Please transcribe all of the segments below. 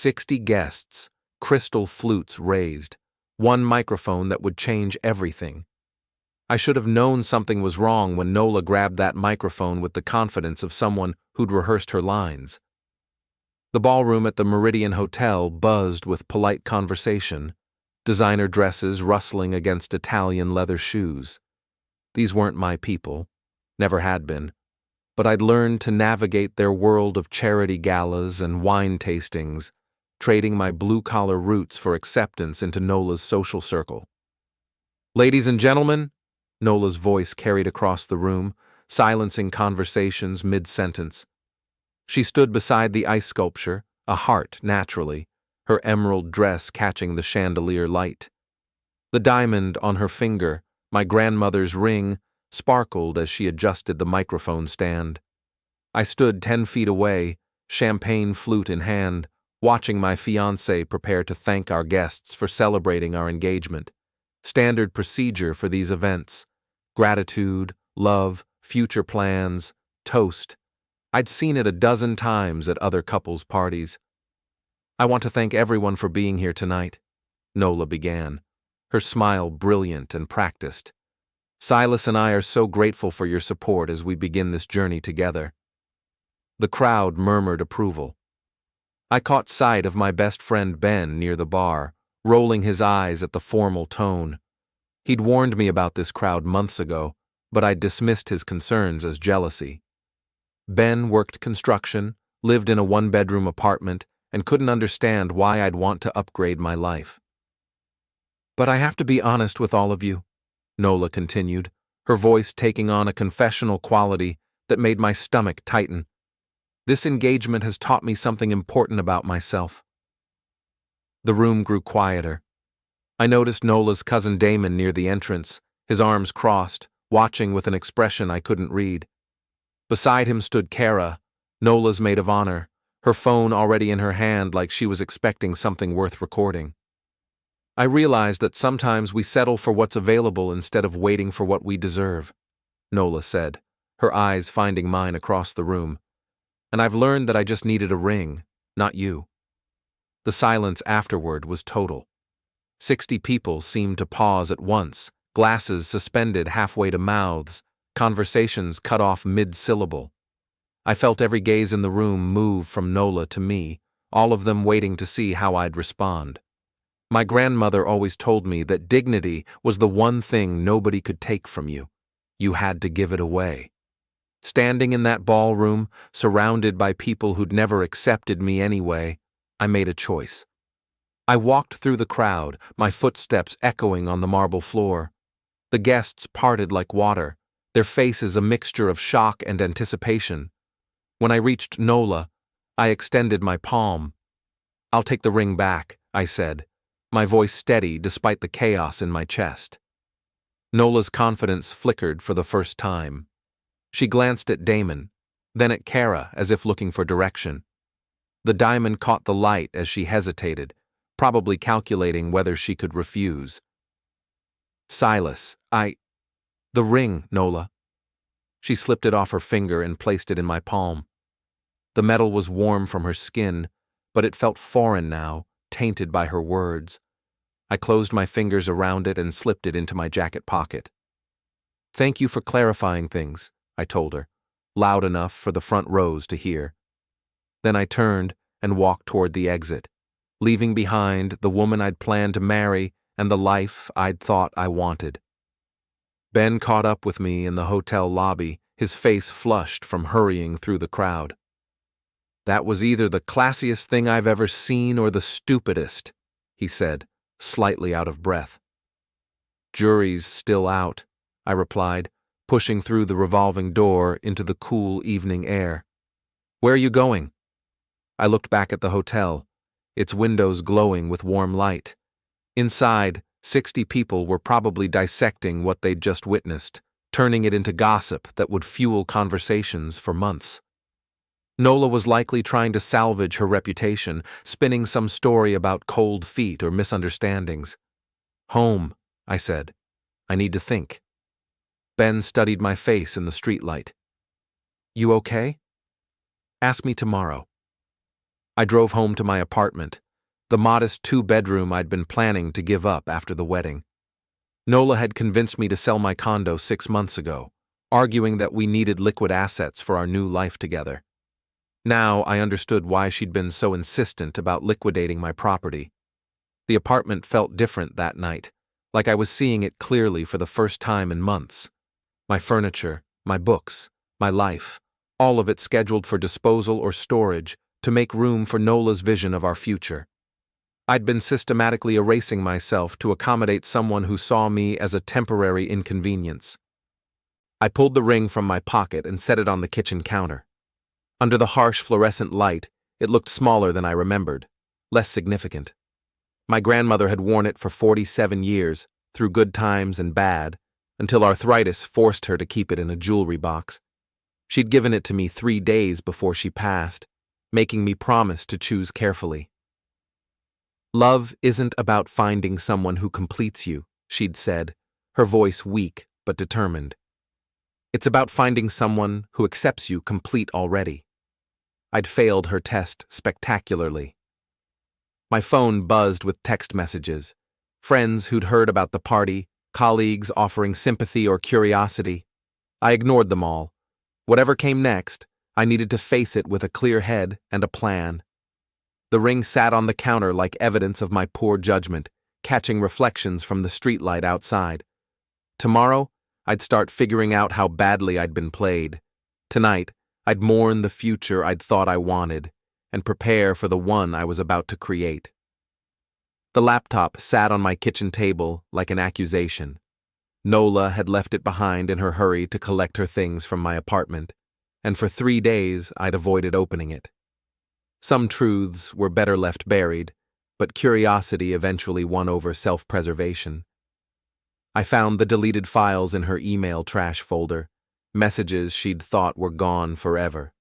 60 guests, crystal flutes raised, one microphone that would change everything. I should have known something was wrong when Nola grabbed that microphone with the confidence of someone who'd rehearsed her lines. The ballroom at the Meridian Hotel buzzed with polite conversation, designer dresses rustling against Italian leather shoes. These weren't my people, never had been, but I'd learned to navigate their world of charity galas and wine tastings, trading my blue-collar roots for acceptance into Nola's social circle. "Ladies and gentlemen," Nola's voice carried across the room, silencing conversations mid-sentence. She stood beside the ice sculpture, a heart naturally, her emerald dress catching the chandelier light. The diamond on her finger, my grandmother's ring, sparkled as she adjusted the microphone stand. I stood 10 feet away, champagne flute in hand, watching my fiancée prepare to thank our guests for celebrating our engagement. Standard procedure for these events. Gratitude, love, future plans, toast. I'd seen it a dozen times at other couples' parties. "I want to thank everyone for being here tonight," Nola began, her smile brilliant and practiced. "Silas and I are so grateful for your support as we begin this journey together." The crowd murmured approval. I caught sight of my best friend Ben near the bar, rolling his eyes at the formal tone. He'd warned me about this crowd months ago, but I'd dismissed his concerns as jealousy. Ben worked construction, lived in a one-bedroom apartment, and couldn't understand why I'd want to upgrade my life. "But I have to be honest with all of you," Nola continued, her voice taking on a confessional quality that made my stomach tighten. "This engagement has taught me something important about myself." The room grew quieter. I noticed Nola's cousin Damon near the entrance, his arms crossed, watching with an expression I couldn't read. Beside him stood Kara, Nola's maid of honor, her phone already in her hand like she was expecting something worth recording. I realized that sometimes we settle for what's available instead of waiting for what we deserve, Nola said, her eyes finding mine across the room. "And I've learned that I just needed a ring, not you." The silence afterward was total. 60 people seemed to pause at once, glasses suspended halfway to mouths, conversations cut off mid-syllable. I felt every gaze in the room move from Nola to me, all of them waiting to see how I'd respond. My grandmother always told me that dignity was the one thing nobody could take from you. You had to give it away. Standing in that ballroom, surrounded by people who'd never accepted me anyway, I made a choice. I walked through the crowd, my footsteps echoing on the marble floor. The guests parted like water, their faces a mixture of shock and anticipation. When I reached Nola, I extended my palm. "I'll take the ring back," I said, my voice steady despite the chaos in my chest. Nola's confidence flickered for the first time. She glanced at Damon, then at Kara as if looking for direction. The diamond caught the light as she hesitated, probably calculating whether she could refuse. "Silas, the ring, Nola." She slipped it off her finger and placed it in my palm. The metal was warm from her skin, but it felt foreign now, tainted by her words. I closed my fingers around it and slipped it into my jacket pocket. "Thank you for clarifying things," I told her, loud enough for the front rows to hear. Then I turned and walked toward the exit, leaving behind the woman I'd planned to marry and the life I'd thought I wanted. Ben caught up with me in the hotel lobby, his face flushed from hurrying through the crowd. "That was either the classiest thing I've ever seen or the stupidest," he said, slightly out of breath. "Jury's still out," I replied, pushing through the revolving door into the cool evening air. "Where are you going?" I looked back at the hotel, its windows glowing with warm light. Inside, 60 people were probably dissecting what they'd just witnessed, turning it into gossip that would fuel conversations for months. Nola was likely trying to salvage her reputation, spinning some story about cold feet or misunderstandings. "Home," I said. "I need to think." Ben studied my face in the streetlight. "You okay?" "Ask me tomorrow." I drove home to my apartment, the modest two-bedroom I'd been planning to give up after the wedding. Nola had convinced me to sell my condo 6 months ago, arguing that we needed liquid assets for our new life together. Now I understood why she'd been so insistent about liquidating my property. The apartment felt different that night, like I was seeing it clearly for the first time in months. My furniture, my books, my life, all of it scheduled for disposal or storage to make room for Nola's vision of our future. I'd been systematically erasing myself to accommodate someone who saw me as a temporary inconvenience. I pulled the ring from my pocket and set it on the kitchen counter. Under the harsh fluorescent light, it looked smaller than I remembered, less significant. My grandmother had worn it for 47 years, through good times and bad, until arthritis forced her to keep it in a jewelry box. She'd given it to me 3 days before she passed, making me promise to choose carefully. "Love isn't about finding someone who completes you," she'd said, her voice weak but determined. "It's about finding someone who accepts you complete already." I'd failed her test spectacularly. My phone buzzed with text messages, friends who'd heard about the party, colleagues offering sympathy or curiosity. I ignored them all. Whatever came next, I needed to face it with a clear head and a plan. The ring sat on the counter like evidence of my poor judgment, catching reflections from the streetlight outside. Tomorrow, I'd start figuring out how badly I'd been played. Tonight, I'd mourn the future I'd thought I wanted, and prepare for the one I was about to create. The laptop sat on my kitchen table like an accusation. Nola had left it behind in her hurry to collect her things from my apartment, and for 3 days I'd avoided opening it. Some truths were better left buried, but curiosity eventually won over self-preservation. I found the deleted files in her email trash folder, messages she'd thought were gone forever.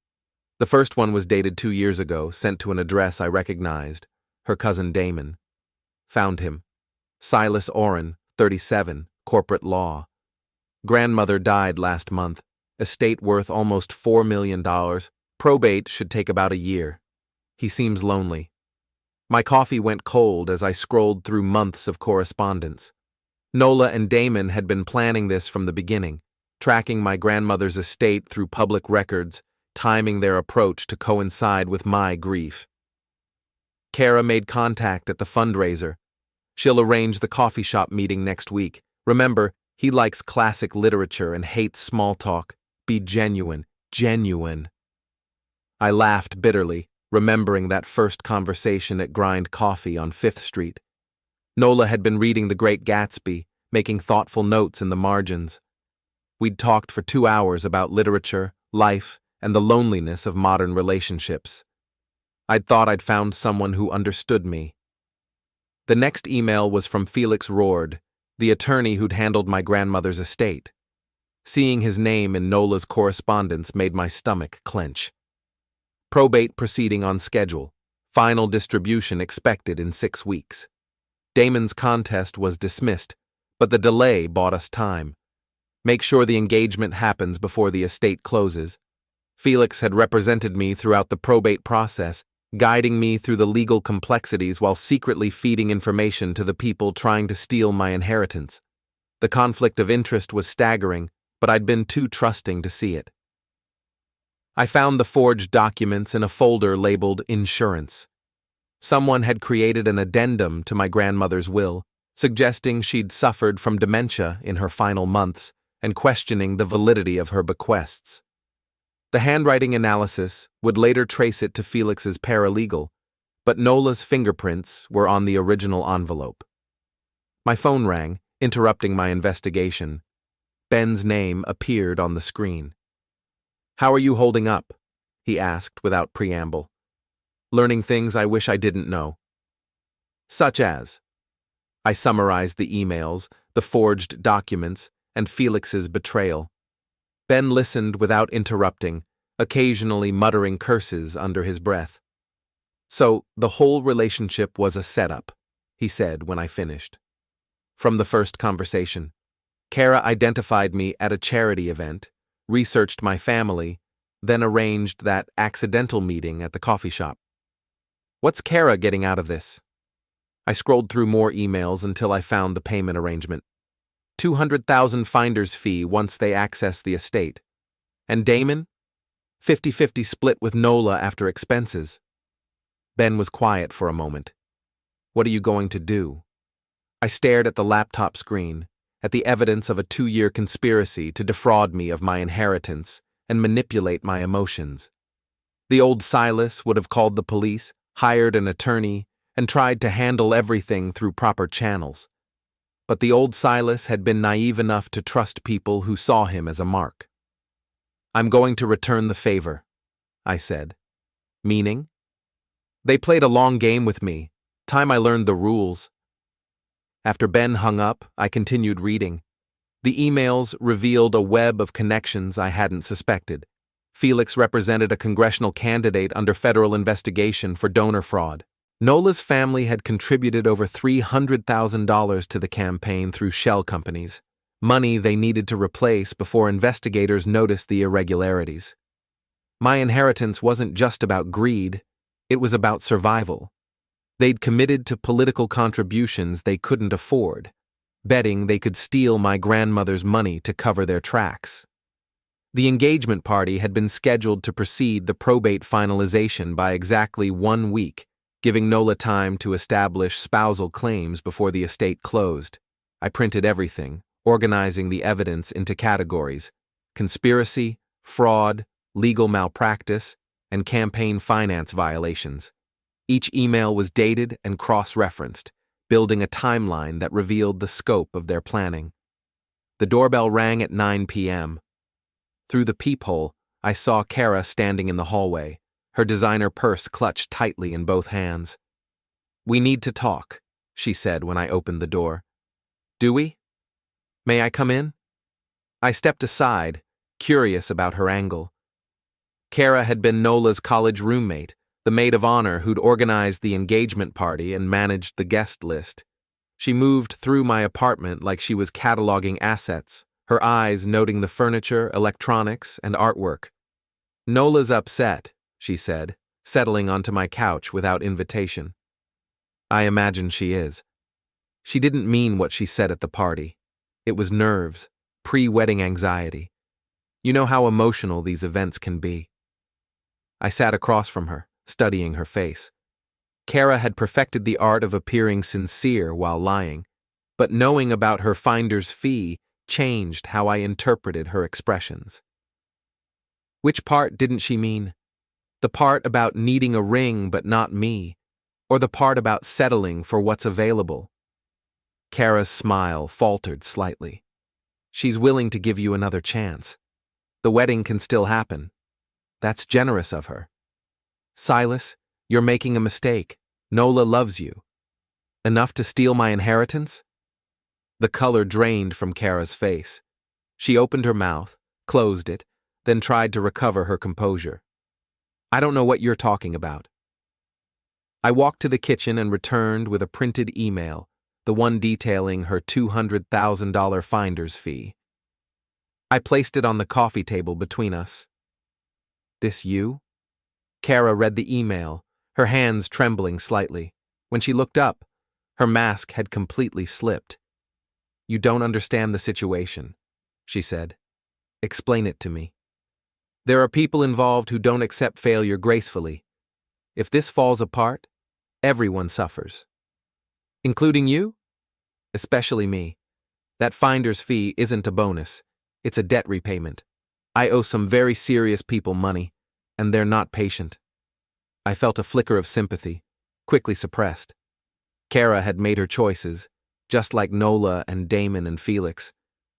The first one was dated 2 years ago, sent to an address I recognized, her cousin Damon. Found him. Silas 37, corporate law. Grandmother died last month, estate worth almost $4 million. Probate should take about a year. He seems lonely. My coffee went cold as I scrolled through months of correspondence. Nola and Damon had been planning this from the beginning, tracking my grandmother's estate through public records, timing their approach to coincide with my grief. Kara made contact at the fundraiser. She'll arrange the coffee shop meeting next week. Remember, he likes classic literature and hates small talk. Be genuine, genuine. I laughed bitterly, remembering that first conversation at Grind Coffee on 5th Street. Nola had been reading The Great Gatsby, making thoughtful notes in the margins. We'd talked for 2 hours about literature, life, and the loneliness of modern relationships. I'd thought I'd found someone who understood me. The next email was from Felix Roard, the attorney who'd handled my grandmother's estate. Seeing his name in Nola's correspondence made my stomach clench. Probate proceeding on schedule. Final distribution expected in 6 weeks. Damon's contest was dismissed, but the delay bought us time. Make sure the engagement happens before the estate closes. Felix had represented me throughout the probate process, guiding me through the legal complexities while secretly feeding information to the people trying to steal my inheritance. The conflict of interest was staggering, but I'd been too trusting to see it. I found the forged documents in a folder labeled Insurance. Someone had created an addendum to my grandmother's will, suggesting she'd suffered from dementia in her final months and questioning the validity of her bequests. The handwriting analysis would later trace it to Felix's paralegal, but Nola's fingerprints were on the original envelope. My phone rang, interrupting my investigation. Ben's name appeared on the screen. "How are you holding up?" he asked without preamble. "Learning things I wish I didn't know." "Such as?" I summarized the emails, the forged documents, and Felix's betrayal. Ben listened without interrupting, occasionally muttering curses under his breath. "So, the whole relationship was a setup," he said when I finished. From the first conversation, Kara identified me at a charity event, researched my family, then arranged that accidental meeting at the coffee shop. What's Kara getting out of this? I scrolled through more emails until I found the payment arrangement. 200,000 finder's fee once they access the estate. And Damon? 50-50 split with Nola after expenses. Ben was quiet for a moment. What are you going to do? I stared at the laptop screen, at the evidence of a 2-year conspiracy to defraud me of my inheritance and manipulate my emotions. The old Silas would have called the police, hired an attorney, and tried to handle everything through proper channels. But the old Silas had been naive enough to trust people who saw him as a mark. I'm going to return the favor, I said. Meaning? They played a long game with me. Time I learned the rules. After Ben hung up, I continued reading. The emails revealed a web of connections I hadn't suspected. Felix represented a congressional candidate under federal investigation for donor fraud. Nola's family had contributed over $300,000 to the campaign through shell companies, money they needed to replace before investigators noticed the irregularities. My inheritance wasn't just about greed, it was about survival. They'd committed to political contributions they couldn't afford, betting they could steal my grandmother's money to cover their tracks. The engagement party had been scheduled to precede the probate finalization by exactly 1 week, giving Nola time to establish spousal claims before the estate closed. I printed everything, organizing the evidence into categories: conspiracy, fraud, legal malpractice, and campaign finance violations. Each email was dated and cross-referenced, building a timeline that revealed the scope of their planning. The doorbell rang at 9 p.m. Through the peephole, I saw Kara standing in the hallway, her designer purse clutched tightly in both hands. "We need to talk," she said when I opened the door. "Do we? May I come in?" I stepped aside, curious about her angle. Kara had been Nola's college roommate, the maid of honor who'd organized the engagement party and managed the guest list. She moved through my apartment like she was cataloging assets, her eyes noting the furniture, electronics, and artwork. "Nola's upset," she said, settling onto my couch without invitation. I imagine she is. She didn't mean what she said at the party. It was nerves, pre-wedding anxiety. You know how emotional these events can be. I sat across from her, studying her face. Kara had perfected the art of appearing sincere while lying, but knowing about her finder's fee changed how I interpreted her expressions. Which part didn't she mean? The part about needing a ring but not me, or the part about settling for what's available? Kara's smile faltered slightly. "She's willing to give you another chance. The wedding can still happen. That's generous of her. Silas, you're making a mistake. Nola loves you. Enough to steal my inheritance?" The color drained from Kara's face. She opened her mouth, closed it, then tried to recover her composure. "I don't know what you're talking about." I walked to the kitchen and returned with a printed email, the one detailing her $200,000 finder's fee. I placed it on the coffee table between us. "This you?" Kara read the email, her hands trembling slightly. When she looked up, her mask had completely slipped. "You don't understand the situation," she said. "Explain it to me. There are people involved who don't accept failure gracefully. If this falls apart, everyone suffers. Including you? Especially me. That finder's fee isn't a bonus. It's a debt repayment. I owe some very serious people money, and they're not patient." I felt a flicker of sympathy, quickly suppressed. Kara had made her choices, just like Nola and Damon and Felix.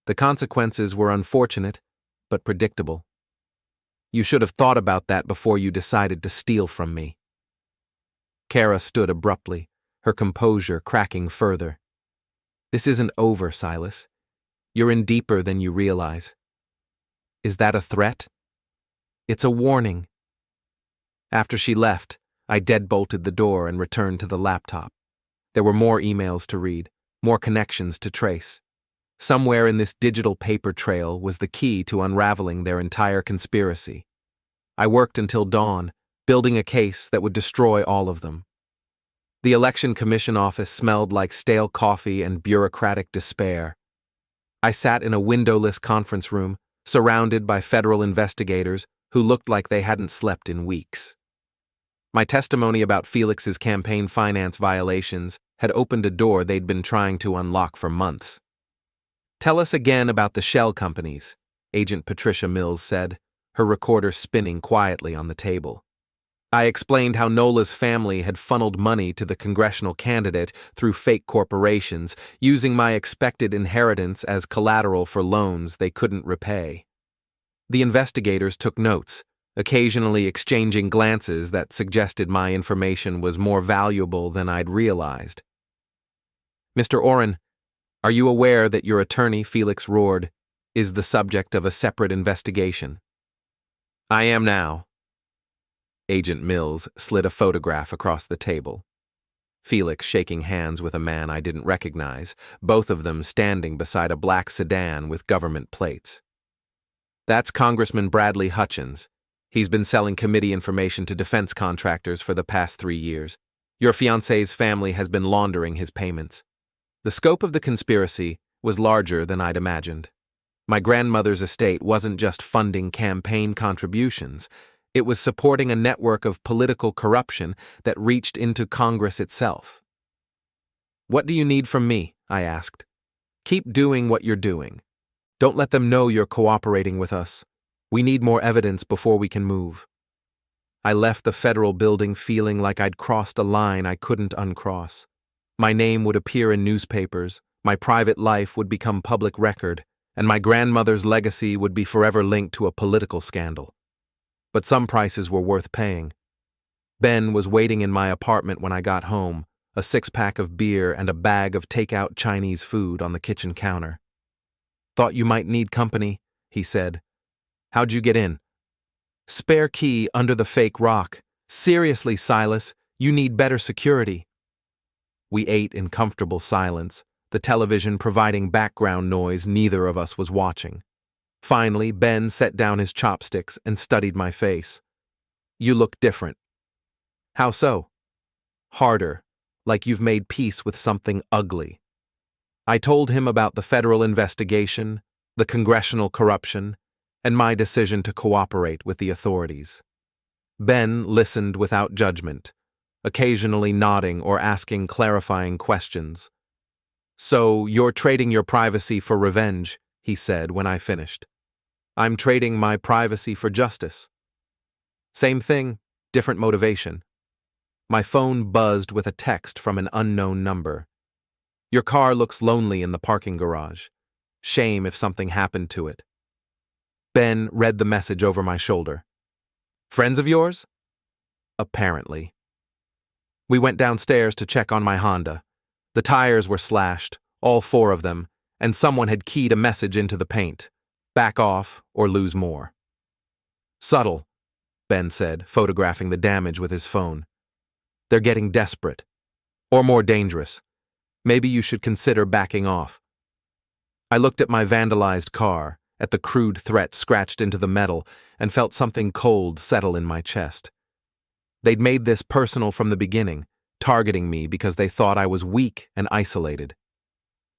The consequences were unfortunate, but predictable. "You should have thought about that before you decided to steal from me." Kara stood abruptly, her composure cracking further. "This isn't over, Silas. You're in deeper than you realize." "Is that a threat?" "It's a warning." After she left, I deadbolted the door and returned to the laptop. There were more emails to read, more connections to trace. Somewhere in this digital paper trail was the key to unraveling their entire conspiracy. I worked until dawn, building a case that would destroy all of them. The election commission office smelled like stale coffee and bureaucratic despair. I sat in a windowless conference room, surrounded by federal investigators who looked like they hadn't slept in weeks. My testimony about Felix's campaign finance violations had opened a door they'd been trying to unlock for months. "Tell us again about the shell companies," Agent Patricia Mills said, her recorder spinning quietly on the table. I explained how Nola's family had funneled money to the congressional candidate through fake corporations, using my expected inheritance as collateral for loans they couldn't repay. The investigators took notes, occasionally exchanging glances that suggested my information was more valuable than I'd realized. "Mr. Oren, are you aware that your attorney, Felix roared, is the subject of a separate investigation?" "I am now." Agent Mills slid a photograph across the table. Felix shaking hands with a man I didn't recognize, both of them standing beside a black sedan with government plates. "That's Congressman Bradley Hutchins. He's been selling committee information to defense contractors for the past 3 years. Your fiancée's family has been laundering his payments." The scope of the conspiracy was larger than I'd imagined. My grandmother's estate wasn't just funding campaign contributions. It was supporting a network of political corruption that reached into Congress itself. "What do you need from me?" I asked. "Keep doing what you're doing. Don't let them know you're cooperating with us. We need more evidence before we can move." I left the federal building feeling like I'd crossed a line I couldn't uncross. My name would appear in newspapers, my private life would become public record, and my grandmother's legacy would be forever linked to a political scandal. But some prices were worth paying. Ben was waiting in my apartment when I got home, a 6-pack of beer and a bag of takeout Chinese food on the kitchen counter. "Thought you might need company," he said. "How'd you get in?" "Spare key under the fake rock. Seriously, Silas, you need better security." We ate in comfortable silence, the television providing background noise neither of us was watching. Finally, Ben set down his chopsticks and studied my face. "You look different." "How so?" "Harder, like you've made peace with something ugly." I told him about the federal investigation, the congressional corruption, and my decision to cooperate with the authorities. Ben listened without judgment, occasionally nodding or asking clarifying questions. "So you're trading your privacy for revenge," he said when I finished. "I'm trading my privacy for justice." Same thing, different motivation. My phone buzzed with a text from an unknown number. "Your car looks lonely in the parking garage. Shame if something happened to it." Ben read the message over my shoulder. "Friends of yours?" "Apparently." We went downstairs to check on my Honda. The tires were slashed, all 4 of them, and someone had keyed a message into the paint. "Back off or lose more." "Subtle," Ben said, photographing the damage with his phone. "They're getting desperate. Or more dangerous. Maybe you should consider backing off." I looked at my vandalized car, at the crude threat scratched into the metal, and felt something cold settle in my chest. They'd made this personal from the beginning, targeting me because they thought I was weak and isolated.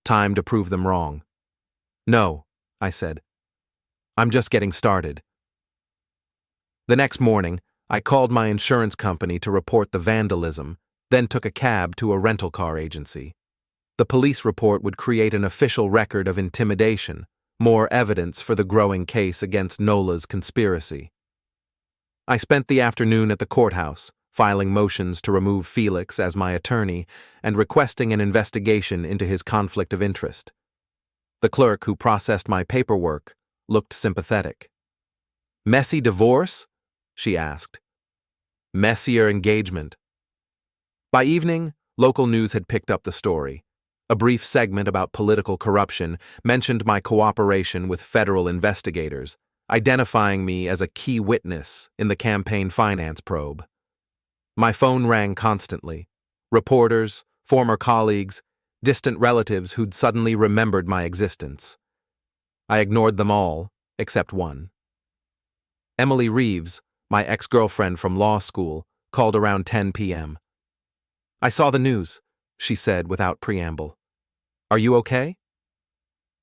Time to prove them wrong. "No," I said. "I'm just getting started." The next morning, I called my insurance company to report the vandalism, then took a cab to a rental car agency. The police report would create an official record of intimidation, more evidence for the growing case against Nola's conspiracy. I spent the afternoon at the courthouse, filing motions to remove Felix as my attorney and requesting an investigation into his conflict of interest. The clerk who processed my paperwork looked sympathetic. "Messy divorce?" she asked. "Messier engagement." By evening, local news had picked up the story. A brief segment about political corruption mentioned my cooperation with federal investigators, identifying me as a key witness in the campaign finance probe. My phone rang constantly. Reporters, former colleagues, distant relatives who'd suddenly remembered my existence. I ignored them all, except one. Emily Reeves, my ex-girlfriend from law school, called around 10 p.m. I saw the news, she said without preamble. Are you okay?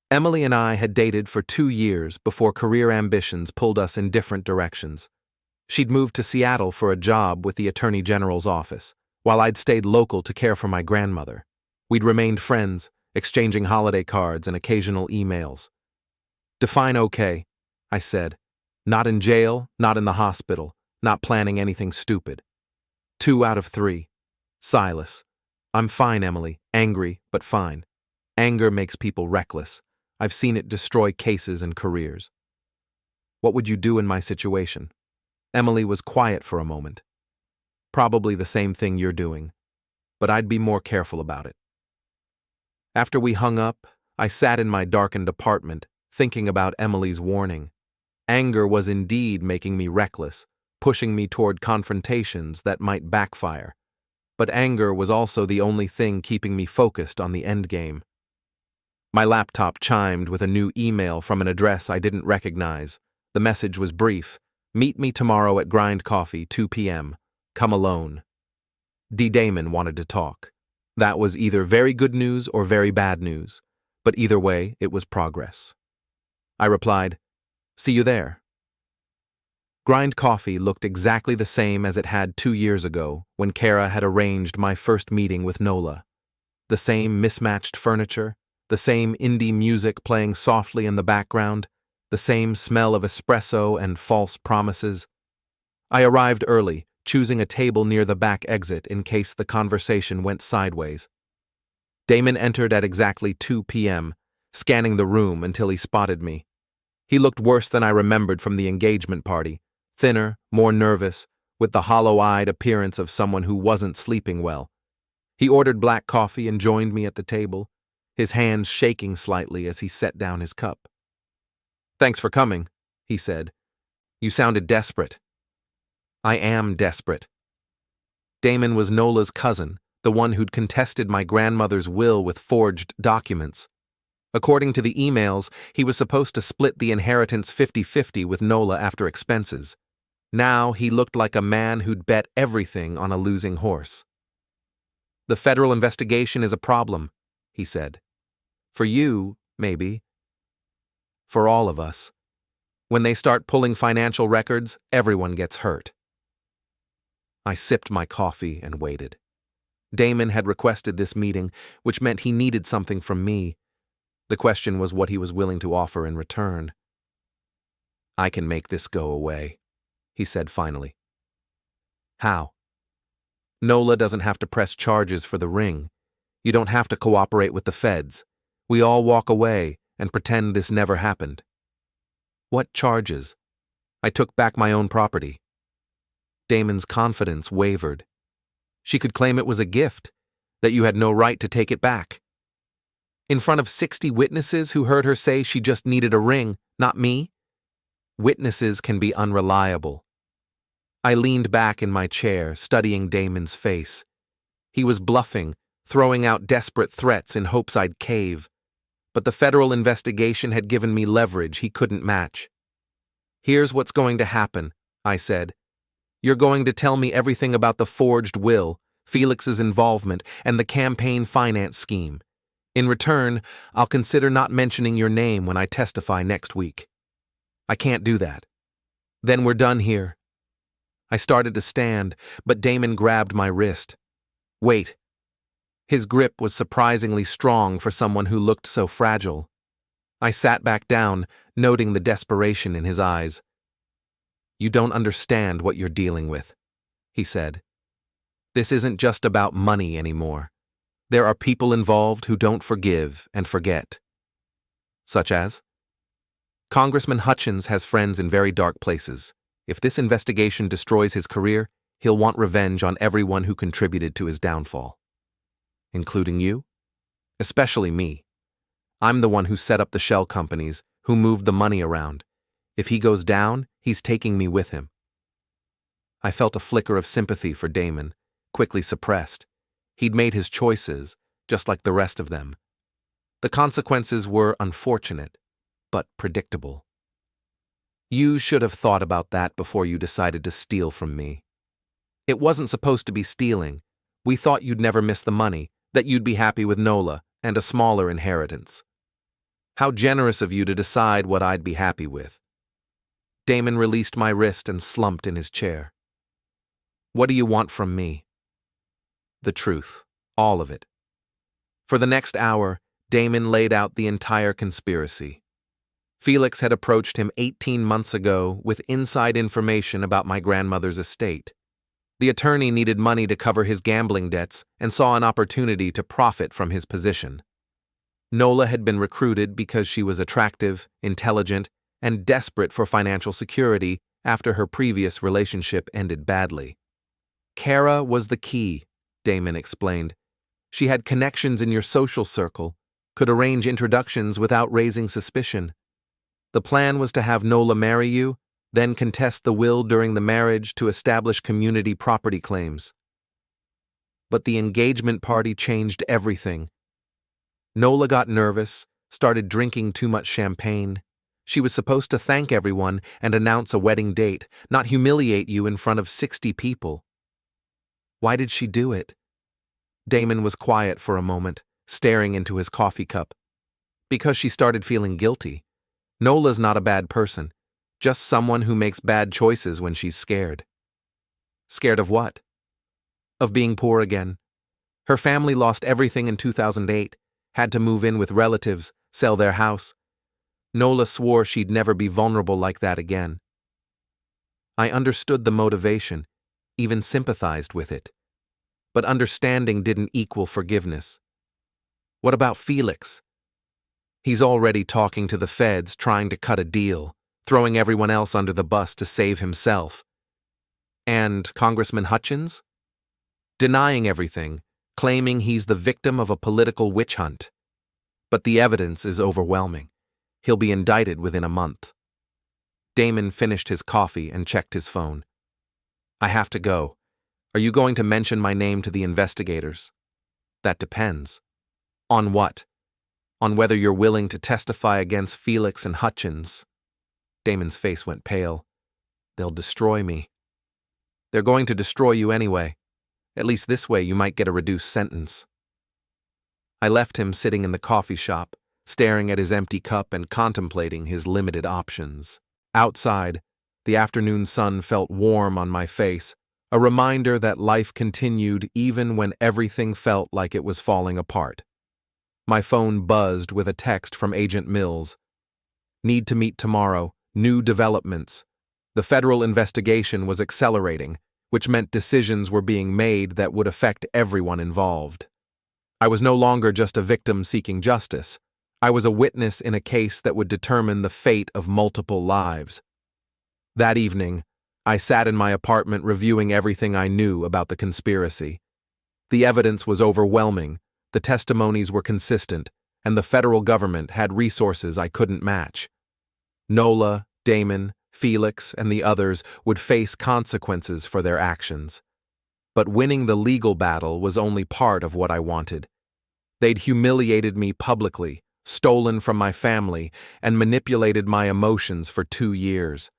Emily and I had dated for 2 years before career ambitions pulled us in different directions. She'd moved to Seattle for a job with the Attorney General's office, while I'd stayed local to care for my grandmother. We'd remained friends, exchanging holiday cards and occasional emails. Define okay, I said. Not in jail, not in the hospital, not planning anything stupid. 2 out of 3. Silas. I'm fine, Emily. Angry, but fine. Anger makes people reckless. I've seen it destroy cases and careers. What would you do in my situation? Emily was quiet for a moment. Probably the same thing you're doing, but I'd be more careful about it. After we hung up, I sat in my darkened apartment, thinking about Emily's warning. Anger was indeed making me reckless, pushing me toward confrontations that might backfire. But anger was also the only thing keeping me focused on the endgame. My laptop chimed with a new email from an address I didn't recognize. The message was brief. Meet me tomorrow at Grind Coffee, 2 p.m. Come alone. Damon wanted to talk. That was either very good news or very bad news, but either way, it was progress. I replied, see you there. Grind Coffee looked exactly the same as it had 2 years ago when Kara had arranged my first meeting with Nola. The same mismatched furniture, the same indie music playing softly in the background, the same smell of espresso and false promises. I arrived early, choosing a table near the back exit in case the conversation went sideways. Damon entered at exactly 2 p.m., scanning the room until he spotted me. He looked worse than I remembered from the engagement party, thinner, more nervous, with the hollow-eyed appearance of someone who wasn't sleeping well. He ordered black coffee and joined me at the table, his hands shaking slightly as he set down his cup. Thanks for coming, he said. You sounded desperate. I am desperate. Damon was Nola's cousin, the one who'd contested my grandmother's will with forged documents. According to the emails, he was supposed to split the inheritance 50-50 with Nola after expenses. Now he looked like a man who'd bet everything on a losing horse. The federal investigation is a problem, he said. For you, maybe. For all of us. When they start pulling financial records, everyone gets hurt. I sipped my coffee and waited. Damon had requested this meeting, which meant he needed something from me. The question was what he was willing to offer in return. I can make this go away, he said finally. How? Nola doesn't have to press charges for the ring. You don't have to cooperate with the feds. We all walk away and pretend this never happened. What charges? I took back my own property. Damon's confidence wavered. She could claim it was a gift, that you had no right to take it back. In front of 60 witnesses who heard her say she just needed a ring, not me? Witnesses can be unreliable. I leaned back in my chair, studying Damon's face. He was bluffing, throwing out desperate threats in hopes I'd cave. But the federal investigation had given me leverage he couldn't match. Here's what's going to happen, I said. You're going to tell me everything about the forged will, Felix's involvement, and the campaign finance scheme. In return, I'll consider not mentioning your name when I testify next week. I can't do that. Then we're done here. I started to stand, but Damon grabbed my wrist. Wait. His grip was surprisingly strong for someone who looked so fragile. I sat back down, noting the desperation in his eyes. You don't understand what you're dealing with, he said. This isn't just about money anymore. There are people involved who don't forgive and forget. Such as? Congressman Hutchins has friends in very dark places. If this investigation destroys his career, he'll want revenge on everyone who contributed to his downfall. Including you? Especially me. I'm the one who set up the shell companies, who moved the money around. If he goes down, he's taking me with him. I felt a flicker of sympathy for Damon, quickly suppressed. He'd made his choices, just like the rest of them. The consequences were unfortunate, but predictable. You should have thought about that before you decided to steal from me. It wasn't supposed to be stealing. We thought you'd never miss the money, that you'd be happy with Nola and a smaller inheritance. How generous of you to decide what I'd be happy with." Damon released my wrist and slumped in his chair. "What do you want from me?" "The truth. All of it." For the next hour, Damon laid out the entire conspiracy. Felix had approached him 18 months ago with inside information about my grandmother's estate. The attorney needed money to cover his gambling debts and saw an opportunity to profit from his position. Nola had been recruited because she was attractive, intelligent, and desperate for financial security after her previous relationship ended badly. Kara was the key, Damon explained. She had connections in your social circle, could arrange introductions without raising suspicion. The plan was to have Nola marry you, then contest the will during the marriage to establish community property claims. But the engagement party changed everything. Nola got nervous, started drinking too much champagne. She was supposed to thank everyone and announce a wedding date, not humiliate you in front of 60 people. Why did she do it? Damon was quiet for a moment, staring into his coffee cup. Because she started feeling guilty. Nola's not a bad person, just someone who makes bad choices when she's scared. Scared of what? Of being poor again. Her family lost everything in 2008, had to move in with relatives, sell their house. Nola swore she'd never be vulnerable like that again. I understood the motivation, even sympathized with it. But understanding didn't equal forgiveness. What about Felix? He's already talking to the feds, trying to cut a deal, throwing everyone else under the bus to save himself. And Congressman Hutchins? Denying everything, claiming he's the victim of a political witch hunt. But the evidence is overwhelming. He'll be indicted within a month. Damon finished his coffee and checked his phone. I have to go. Are you going to mention my name to the investigators? That depends. On what? On whether you're willing to testify against Felix and Hutchins. Damon's face went pale. They'll destroy me. They're going to destroy you anyway. At least this way you might get a reduced sentence. I left him sitting in the coffee shop, staring at his empty cup and contemplating his limited options. Outside, the afternoon sun felt warm on my face, a reminder that life continued even when everything felt like it was falling apart. My phone buzzed with a text from Agent Mills. Need to meet tomorrow. New developments. The federal investigation was accelerating, which meant decisions were being made that would affect everyone involved. I was no longer just a victim seeking justice. I was a witness in a case that would determine the fate of multiple lives. That evening, I sat in my apartment reviewing everything I knew about the conspiracy. The evidence was overwhelming, the testimonies were consistent, and the federal government had resources I couldn't match. Nola, Damon, Felix, and the others would face consequences for their actions. But winning the legal battle was only part of what I wanted. They'd humiliated me publicly, stolen from my family, and manipulated my emotions for 2 years.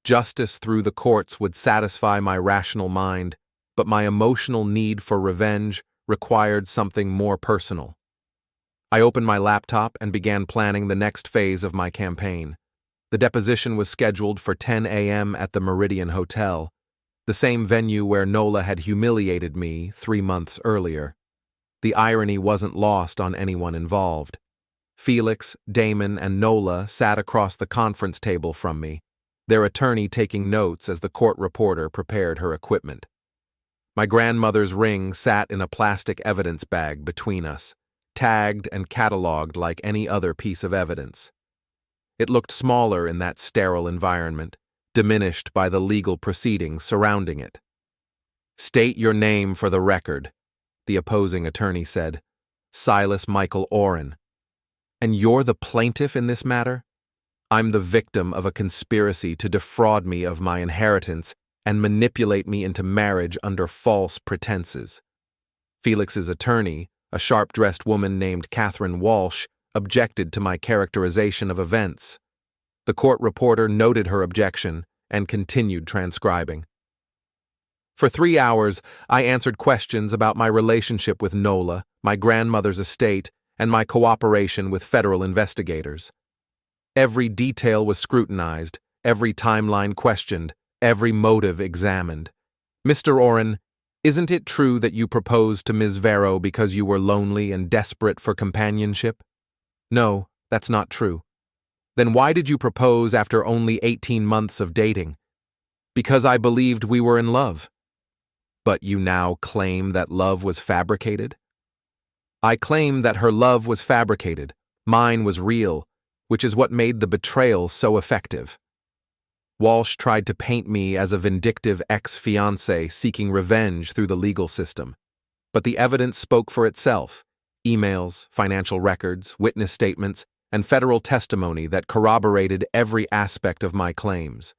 Justice through the courts would satisfy my rational mind, but my emotional need for revenge required something more personal. I opened my laptop and began planning the next phase of my campaign. The deposition was scheduled for 10 a.m. at the Meridian Hotel, the same venue where Nola had humiliated me 3 months earlier. The irony wasn't lost on anyone involved. Felix, Damon, and Nola sat across the conference table from me, their attorney taking notes as the court reporter prepared her equipment. My grandmother's ring sat in a plastic evidence bag between us, tagged and cataloged like any other piece of evidence. It looked smaller in that sterile environment, diminished by the legal proceedings surrounding it. State your name for the record, the opposing attorney said. Silas Michael Oren. And you're the plaintiff in this matter? I'm the victim of a conspiracy to defraud me of my inheritance and manipulate me into marriage under false pretenses. Felix's attorney, a sharp-dressed woman named Catherine Walsh, objected to my characterization of events. The court reporter noted her objection and continued transcribing. For 3 hours, I answered questions about my relationship with Nola, my grandmother's estate, and my cooperation with federal investigators. Every detail was scrutinized, every timeline questioned, every motive examined. Mr. Oren, isn't it true that you proposed to Ms. Vero because you were lonely and desperate for companionship? No, that's not true. Then why did you propose after only 18 months of dating? Because I believed we were in love. But you now claim that love was fabricated? I claim that her love was fabricated, mine was real, which is what made the betrayal so effective. Walsh tried to paint me as a vindictive ex-fiancé seeking revenge through the legal system. But the evidence spoke for itself: emails, financial records, witness statements, and federal testimony that corroborated every aspect of my claims.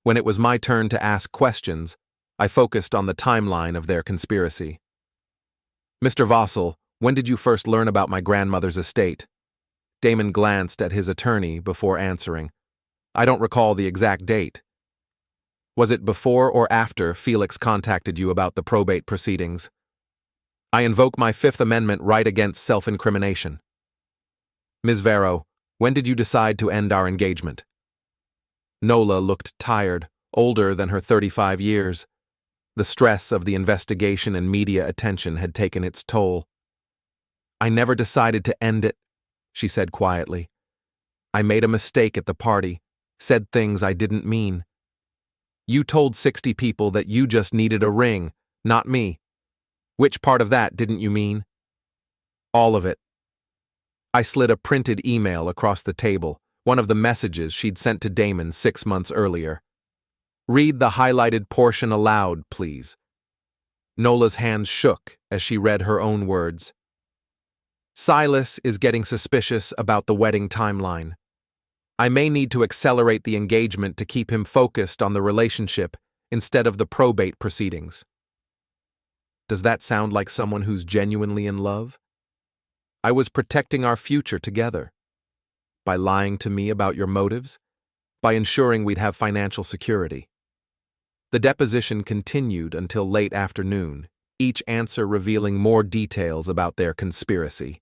When it was my turn to ask questions, I focused on the timeline of their conspiracy. Mr. Vossel, when did you first learn about my grandmother's estate? Damon glanced at his attorney before answering. I don't recall the exact date. Was it before or after Felix contacted you about the probate proceedings? I invoke my Fifth Amendment right against self-incrimination. Ms. Vero, when did you decide to end our engagement? Nola looked tired, older than her 35 years. The stress of the investigation and media attention had taken its toll. I never decided to end it, she said quietly. I made a mistake at the party, said things I didn't mean. You told 60 people that you just needed a ring, not me. Which part of that didn't you mean? All of it. I slid a printed email across the table, one of the messages she'd sent to Damon 6 months earlier. Read the highlighted portion aloud, please. Nola's hands shook as she read her own words. Silas is getting suspicious about the wedding timeline. I may need to accelerate the engagement to keep him focused on the relationship instead of the probate proceedings. Does that sound like someone who's genuinely in love? I was protecting our future together. By lying to me about your motives? By ensuring we'd have financial security. The deposition continued until late afternoon, each answer revealing more details about their conspiracy.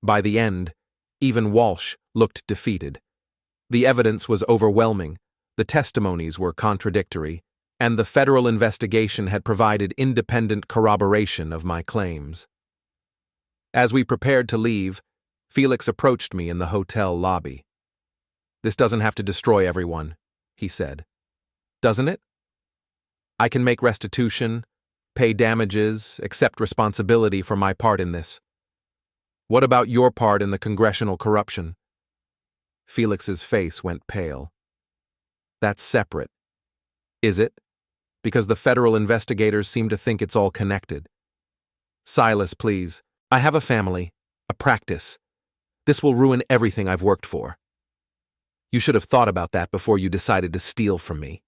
By the end, even Walsh looked defeated. The evidence was overwhelming, the testimonies were contradictory, and the federal investigation had provided independent corroboration of my claims. As we prepared to leave, Felix approached me in the hotel lobby. This doesn't have to destroy everyone, he said. Doesn't it? I can make restitution, pay damages, accept responsibility for my part in this. What about your part in the congressional corruption? Felix's face went pale. That's separate. Is it? Because the federal investigators seem to think it's all connected. Silas, please. I have a family, a practice. This will ruin everything I've worked for. You should have thought about that before you decided to steal from me.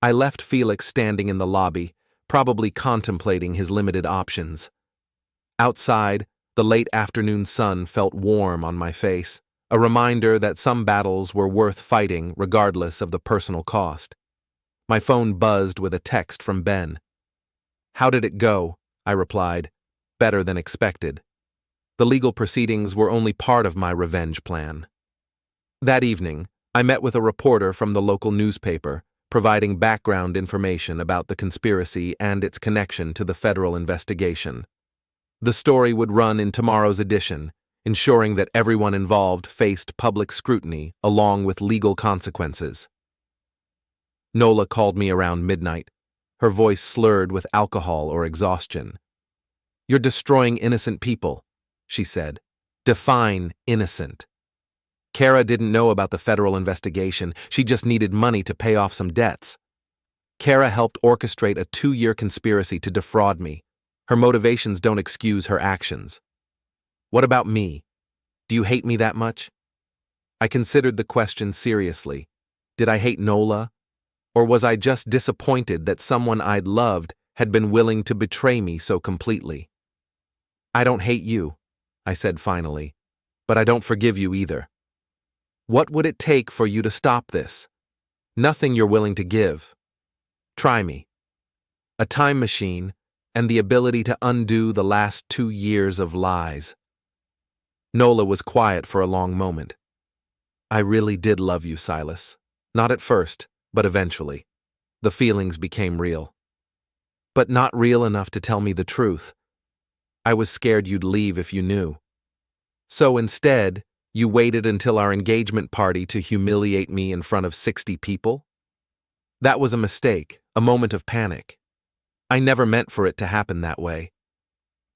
I left Felix standing in the lobby, probably contemplating his limited options. Outside, the late afternoon sun felt warm on my face, a reminder that some battles were worth fighting regardless of the personal cost. My phone buzzed with a text from Ben. How did it go? I replied. Better than expected. The legal proceedings were only part of my revenge plan. That evening, I met with a reporter from the local newspaper, providing background information about the conspiracy and its connection to the federal investigation. The story would run in tomorrow's edition, ensuring that everyone involved faced public scrutiny along with legal consequences. Nola called me around midnight, her voice slurred with alcohol or exhaustion. You're destroying innocent people, she said. Define innocent. Kara didn't know about the federal investigation, she just needed money to pay off some debts. Kara helped orchestrate a 2-year conspiracy to defraud me. Her motivations don't excuse her actions. What about me? Do you hate me that much? I considered the question seriously. Did I hate Nola? Or was I just disappointed that someone I'd loved had been willing to betray me so completely? I don't hate you, I said finally, but I don't forgive you either. What would it take for you to stop this? Nothing you're willing to give. Try me. A time machine and the ability to undo the last 2 years of lies. Nola was quiet for a long moment. I really did love you, Silas. Not at first, but eventually. The feelings became real. But not real enough to tell me the truth. I was scared you'd leave if you knew. So instead, you waited until our engagement party to humiliate me in front of 60 people? That was a mistake, a moment of panic. I never meant for it to happen that way.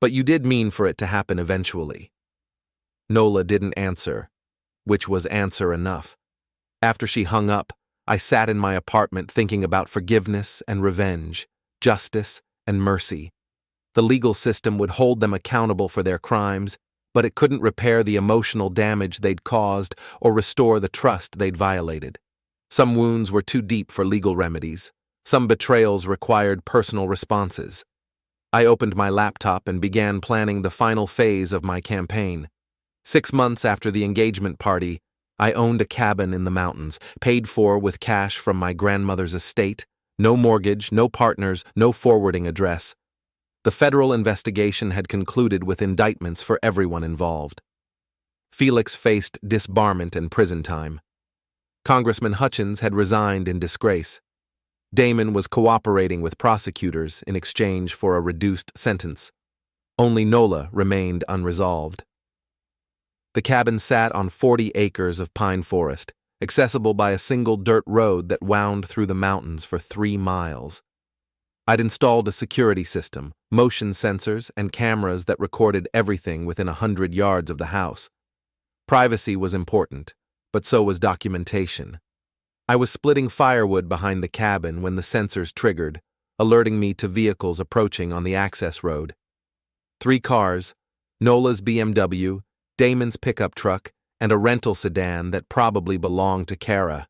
But you did mean for it to happen eventually. Nola didn't answer, which was answer enough. After she hung up, I sat in my apartment thinking about forgiveness and revenge, justice and mercy. The legal system would hold them accountable for their crimes, but it couldn't repair the emotional damage they'd caused or restore the trust they'd violated. Some wounds were too deep for legal remedies. Some betrayals required personal responses. I opened my laptop and began planning the final phase of my campaign. 6 months after the engagement party, I owned a cabin in the mountains, paid for with cash from my grandmother's estate, no mortgage, no partners, no forwarding address. The federal investigation had concluded with indictments for everyone involved. Felix faced disbarment and prison time. Congressman Hutchins had resigned in disgrace. Damon was cooperating with prosecutors in exchange for a reduced sentence. Only Nola remained unresolved. The cabin sat on 40 acres of pine forest, accessible by a single dirt road that wound through the mountains for 3 miles. I'd installed a security system, motion sensors, and cameras that recorded everything within 100 yards of the house. Privacy was important, but so was documentation. I was splitting firewood behind the cabin when the sensors triggered, alerting me to vehicles approaching on the access road. 3 cars, Nola's BMW, Damon's pickup truck, and a rental sedan that probably belonged to Kara.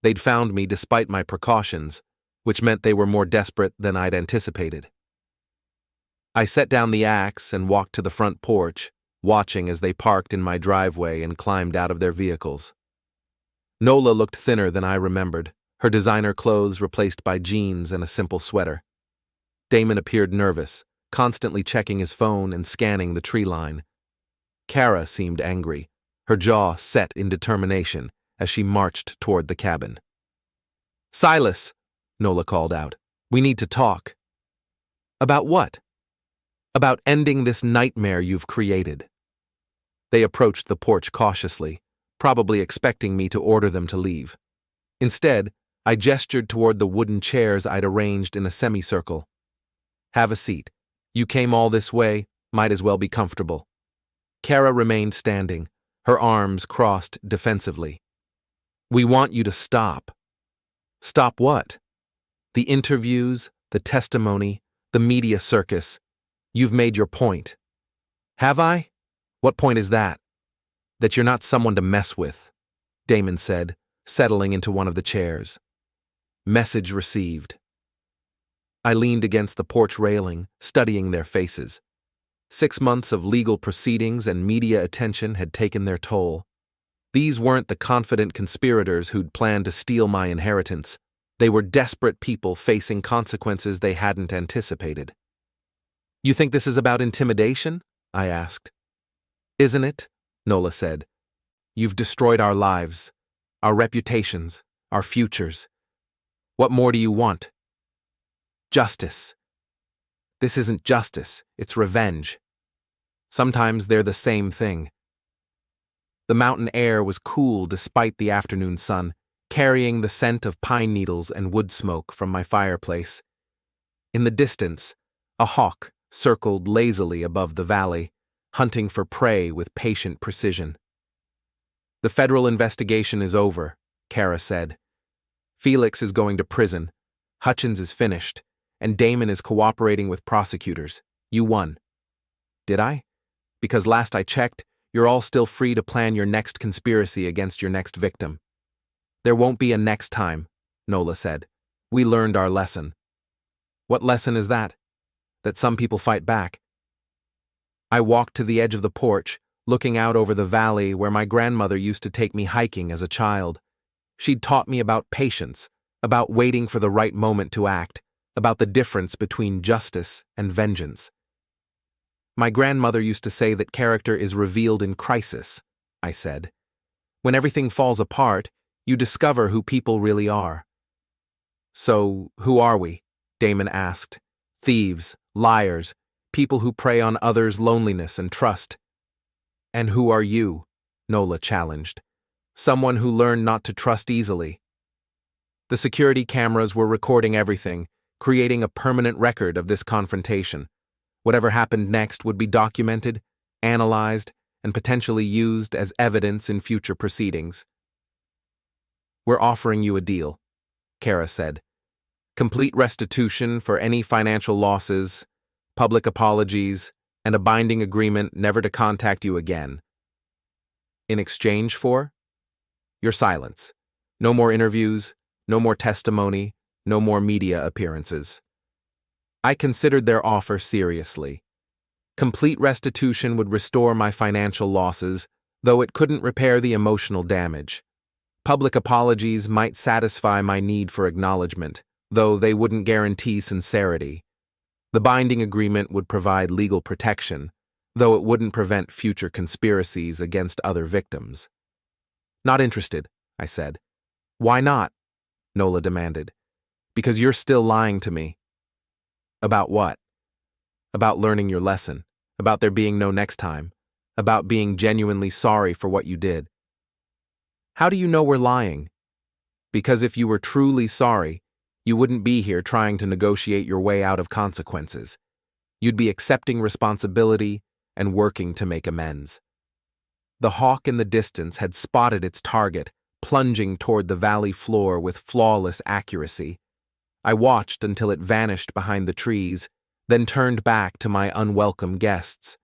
They'd found me despite my precautions, which meant they were more desperate than I'd anticipated. I set down the axe and walked to the front porch, watching as they parked in my driveway and climbed out of their vehicles. Nola looked thinner than I remembered, her designer clothes replaced by jeans and a simple sweater. Damon appeared nervous, constantly checking his phone and scanning the tree line. Kara seemed angry, her jaw set in determination as she marched toward the cabin. "Silas," Nola called out, "we need to talk." "About what?" "About ending this nightmare you've created." They approached the porch cautiously, probably expecting me to order them to leave. Instead, I gestured toward the wooden chairs I'd arranged in a semicircle. "Have a seat. You came all this way, might as well be comfortable." Kara remained standing, her arms crossed defensively. "We want you to stop." "Stop what?" "The interviews, the testimony, the media circus. You've made your point." "Have I? What point is that?" "That you're not someone to mess with," Damon said, settling into one of the chairs. Message received. I leaned against the porch railing, studying their faces. 6 months of legal proceedings and media attention had taken their toll. These weren't the confident conspirators who'd planned to steal my inheritance. They were desperate people facing consequences they hadn't anticipated. "You think this is about intimidation?" I asked. "Isn't it?" Nola said. "You've destroyed our lives, our reputations, our futures. What more do you want?" "Justice." "This isn't justice, it's revenge. Sometimes they're the same thing." The mountain air was cool despite the afternoon sun, carrying the scent of pine needles and wood smoke from my fireplace. In the distance, a hawk circled lazily above the valley, hunting for prey with patient precision. "The federal investigation is over," Kara said. "Felix is going to prison, Hutchins is finished, and Damon is cooperating with prosecutors. You won." "Did I? Because last I checked, you're all still free to plan your next conspiracy against your next victim." "There won't be a next time," Nola said. "We learned our lesson." "What lesson is that?" "That some people fight back." I walked to the edge of the porch, looking out over the valley where my grandmother used to take me hiking as a child. She'd taught me about patience, about waiting for the right moment to act, about the difference between justice and vengeance. My grandmother used to say that character is revealed in crisis, I said. When everything falls apart, you discover who people really are. So, who are we? Damon asked. Thieves, liars, people who prey on others' loneliness and trust. And who are you? Nola challenged. Someone who learned not to trust easily. The security cameras were recording everything, creating a permanent record of this confrontation. Whatever happened next would be documented, analyzed, and potentially used as evidence in future proceedings. We're offering you a deal, Kara said. Complete restitution for any financial losses, public apologies, and a binding agreement never to contact you again. In exchange for? Your silence. No more interviews, no more testimony, no more media appearances. I considered their offer seriously. Complete restitution would restore my financial losses, though it couldn't repair the emotional damage. Public apologies might satisfy my need for acknowledgement, though they wouldn't guarantee sincerity. The binding agreement would provide legal protection, though it wouldn't prevent future conspiracies against other victims. Not interested, I said. Why not? Nola demanded. Because you're still lying to me. About what? About learning your lesson, about there being no next time, about being genuinely sorry for what you did. How do you know we're lying? Because if you were truly sorry, you wouldn't be here trying to negotiate your way out of consequences. You'd be accepting responsibility and working to make amends. The hawk in the distance had spotted its target, plunging toward the valley floor with flawless accuracy. I watched until it vanished behind the trees, then turned back to my unwelcome guests.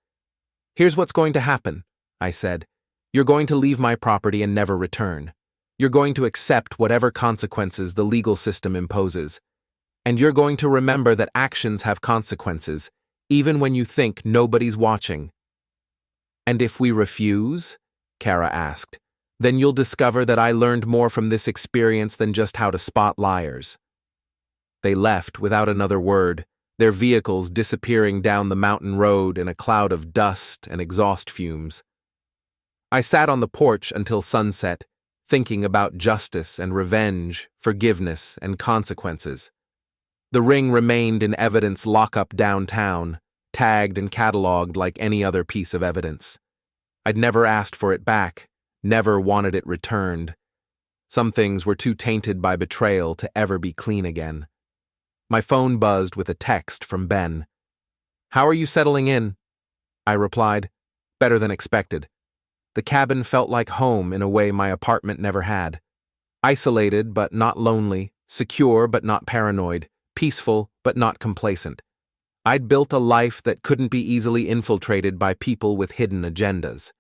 Here's what's going to happen, I said. You're going to leave my property and never return. You're going to accept whatever consequences the legal system imposes. And you're going to remember that actions have consequences, even when you think nobody's watching. And if we refuse? Kara asked. Then you'll discover that I learned more from this experience than just how to spot liars. They left without another word, their vehicles disappearing down the mountain road in a cloud of dust and exhaust fumes. I sat on the porch until sunset, thinking about justice and revenge, forgiveness and consequences. The ring remained in evidence lockup downtown, tagged and cataloged like any other piece of evidence. I'd never asked for it back, never wanted it returned. Some things were too tainted by betrayal to ever be clean again. My phone buzzed with a text from Ben. How are you settling in? I replied, better than expected. The cabin felt like home in a way my apartment never had. Isolated but not lonely, secure but not paranoid, peaceful but not complacent. I'd built a life that couldn't be easily infiltrated by people with hidden agendas.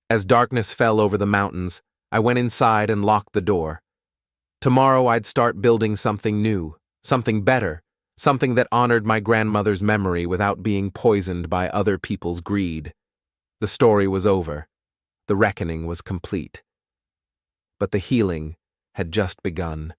As darkness fell over the mountains, I went inside and locked the door. Tomorrow I'd start building something new, something better, something that honored my grandmother's memory without being poisoned by other people's greed. The story was over. The reckoning was complete. But the healing had just begun.